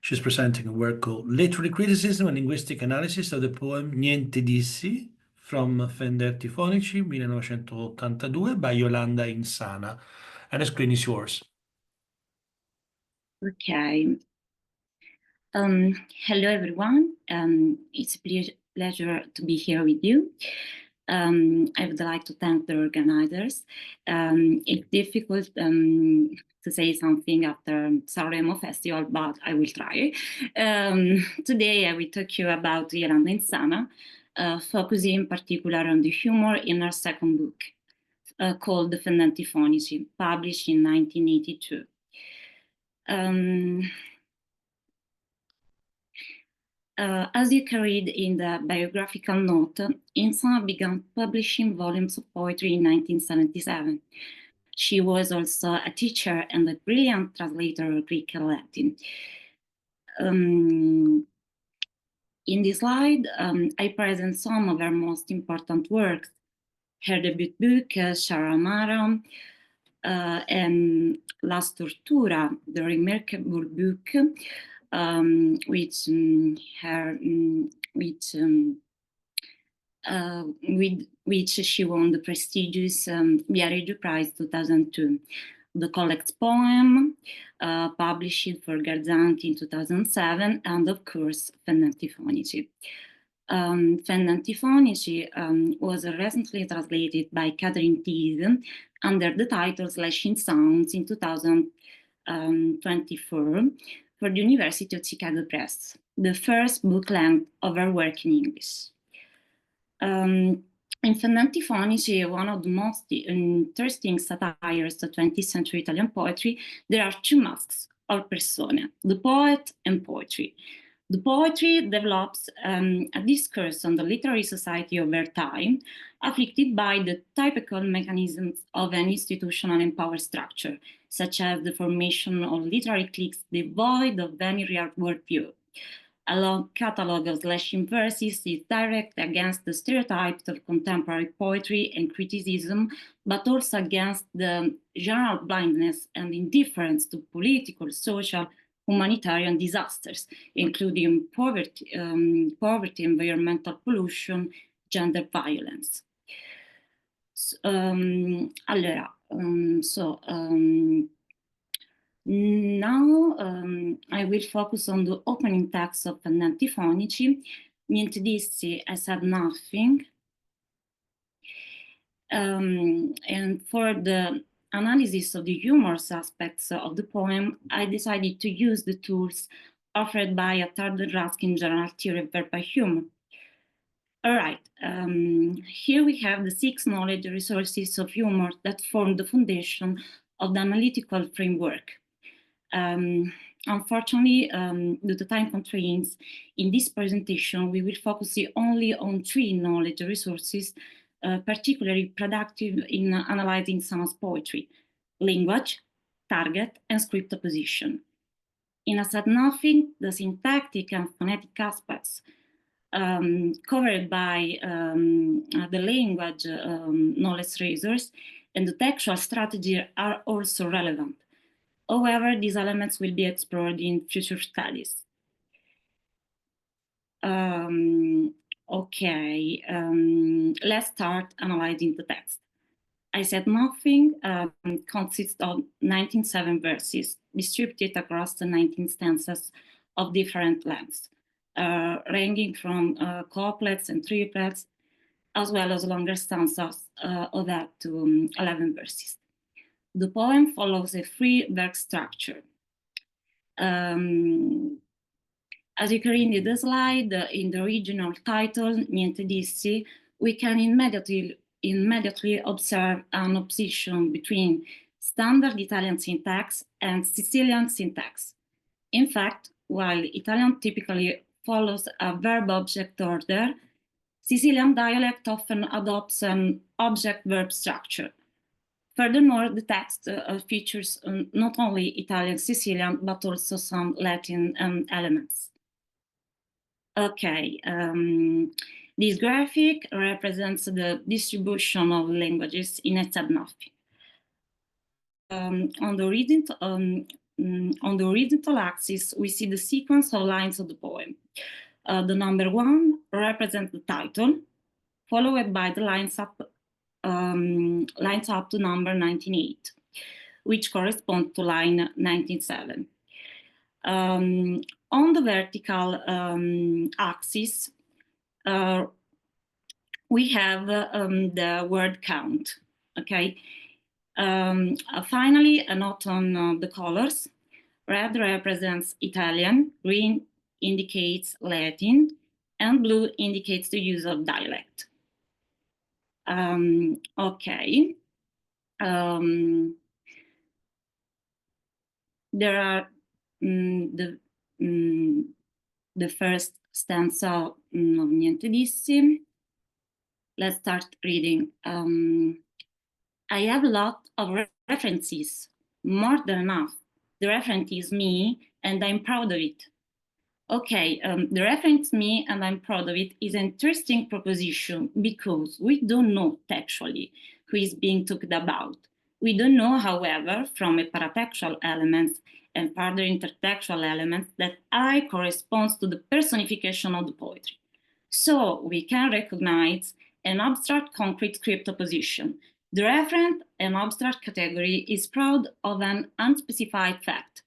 she's presenting a work called Literary Criticism and Linguistic Analysis of the poem Niente, dissi from Fendenti, fonici, 1982, by Jolanda Insana. And the screen is yours. Okay. Hello, everyone. It's a pleasure to be here with you. I would like to thank the organizers. It's difficult to say something after Sanremo Festival, but I will try. Today, I will talk to you about Jolanda Insana, focusing in particular on the humor in her second book, called Fendenti, fonici, published in 1982. As you can read in the biographical note, Insana began publishing volumes of poetry in 1977. She was also a teacher and a brilliant translator of Greek and Latin. In this slide, I present some of her most important works. Her debut book, Sharamara, and La Stortura, the remarkable book, with which she won the prestigious Viareggio Prize 2002. The collect poem, published for Garzanti in 2007, and of course, Fendenti, fonici. Fendenti, fonici was recently translated by Catherine Theis under the title Slashing Sounds in 2024 for the University of Chicago Press, the first book length of her work in English. In Fendenti, fonici, one of the most interesting satires of 20th century Italian poetry, there are two masks or persone, the poet and poetry. The poetry develops a discourse on the literary society of her time, afflicted by the typical mechanisms of an institutional and power structure, such as the formation of literary cliques devoid of any real worldview. A long catalogue of slashing verses is direct against the stereotypes of contemporary poetry and criticism, but also against the general blindness and indifference to political, social, humanitarian disasters, including poverty, environmental pollution, gender violence. Now I will focus on the opening text of Fendenti, fonici, Niente, dissi, I said nothing. And for the analysis of the humorous aspects of the poem, I decided to use the tools offered by Attardo-Raskin general theory of verbal humor. All right, here we have the 6 knowledge resources of humor that form the foundation of the analytical framework. Unfortunately, due to time constraints, in this presentation, we will focus only on 3 knowledge resources, particularly productive in analyzing Insana's poetry: language, target, and script opposition. In I Said Nothing, the syntactic and phonetic aspects covered by the language knowledge resource and the textual strategy are also relevant. However, these elements will be explored in future studies. Let's start analyzing the text. I Said Nothing consists of 97 verses distributed across the 19 stanzas of different lengths, ranging from couplets and triplets, as well as longer stanzas of up to 11 verses. The poem follows a 3-verse structure. As you can read in the slide, in the original title, Niente, dissi, we can immediately observe an opposition between standard Italian syntax and Sicilian syntax. In fact, while Italian typically follows a verb-object order, Sicilian dialect often adopts an object-verb structure. Furthermore, the text features not only Italian Sicilian, but also some Latin elements. Okay, this graphic represents the distribution of languages in I Said Nothing. On the on the horizontal axis, we see the sequence of lines of the poem. The number 1 represents the title, followed by the lines up to number 98, which correspond to line 97. On the vertical axis, we have the word count, okay? Finally, a note on the colors. Red represents Italian, green indicates Latin, and blue indicates the use of dialect. Okay. There are the first stanza of Niente, dissi. Let's start reading. I have a lot of references, more than enough. The reference is me, and I'm proud of it. Okay, the reference me, and I'm proud of it is an interesting proposition because we don't know textually who is being talked about. We don't know, however, from a paratextual element and further intertextual elements that I corresponds to the personification of the poetry. So we can recognize an abstract concrete script opposition. The referent, an abstract category, is proud of an unspecified fact.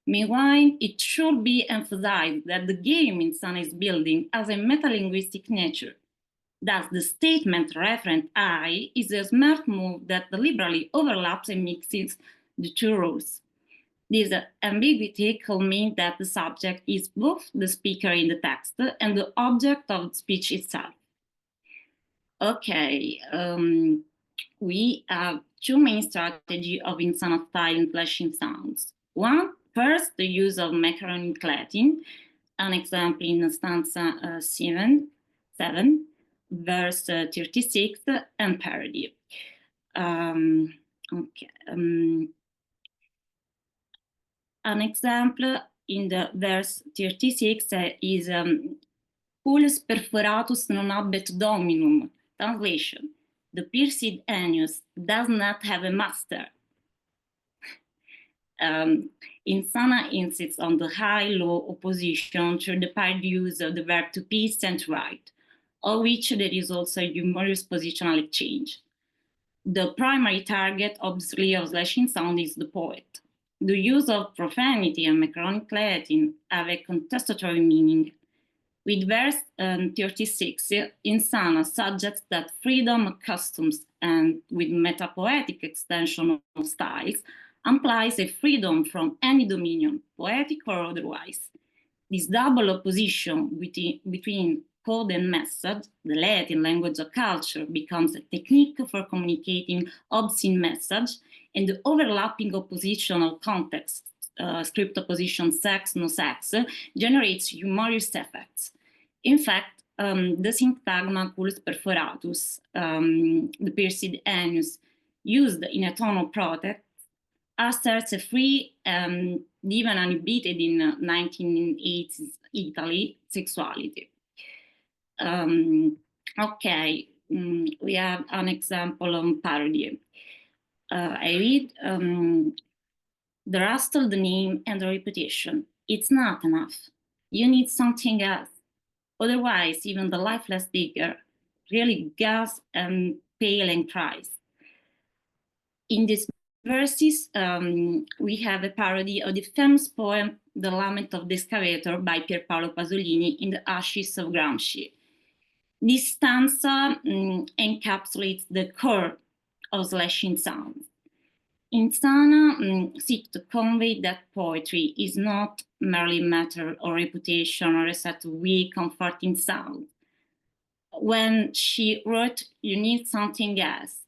Meanwhile, it should be emphasized that the game Insana is building has a metalinguistic nature. Thus, the statement referent I is a smart move that deliberately overlaps and mixes the two rules. This ambiguity could mean that the subject is both the speaker in the text and the object of the speech itself. Okay, we have two main strategies of Insana style in flashing sounds. First, the use of macaronic Latin, an example in stanza 7, verse 36, and parody. An example in the verse 36 is Pullus perforatus non habet dominum. Translation: the pierced anus does not have a master. Insana insists on the high-low opposition through the paired use of the verb to piece and to write, of which there is also a humorous positional exchange. The primary target, obviously, of slashing sound is the poet. The use of profanity and macaronic Latin have a contestatory meaning. With verse 36, Insana suggests that freedom of customs and with metapoetic extension of styles implies a freedom from any dominion, poetic or otherwise. This double opposition between code and message, the Latin language of culture, becomes a technique for communicating obscene message, and the overlapping opposition of context, script opposition sex, no sex, generates humorous effects. In fact, the syntagma pullus perforatus, the pierced anus, used in a tone of protest, asserts a free and even uninhibited in 1980s Italy sexuality. Okay, we have an example on parody. I read, the rest of the name and the reputation. It's not enough. You need something else. Otherwise, even the lifeless digger really gasps and pale and cries. In these verses, we have a parody of the famous poem The Lament of the Excavator by Pier Paolo Pasolini in the Ashes of Gramsci. This stanza encapsulates the core of slashing sounds. Insana seeks to convey that poetry is not merely matter or reputation or a set of weak, comforting sounds. When she wrote, you need something else,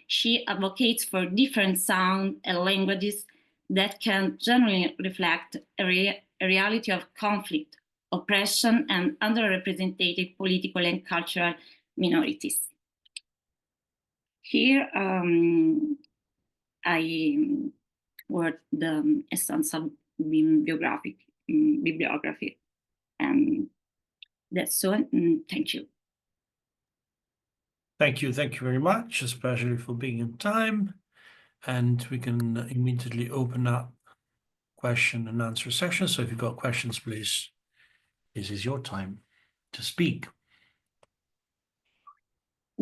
she advocates for different sounds and languages that can generally reflect a reality of conflict, oppression, and underrepresented political and cultural minorities. Here, I wrote the essence of bibliography, and that's so. Thank you. Thank you very much, especially for being in time. And we can immediately open up question and answer section. So if you've got questions, please, this is your time to speak.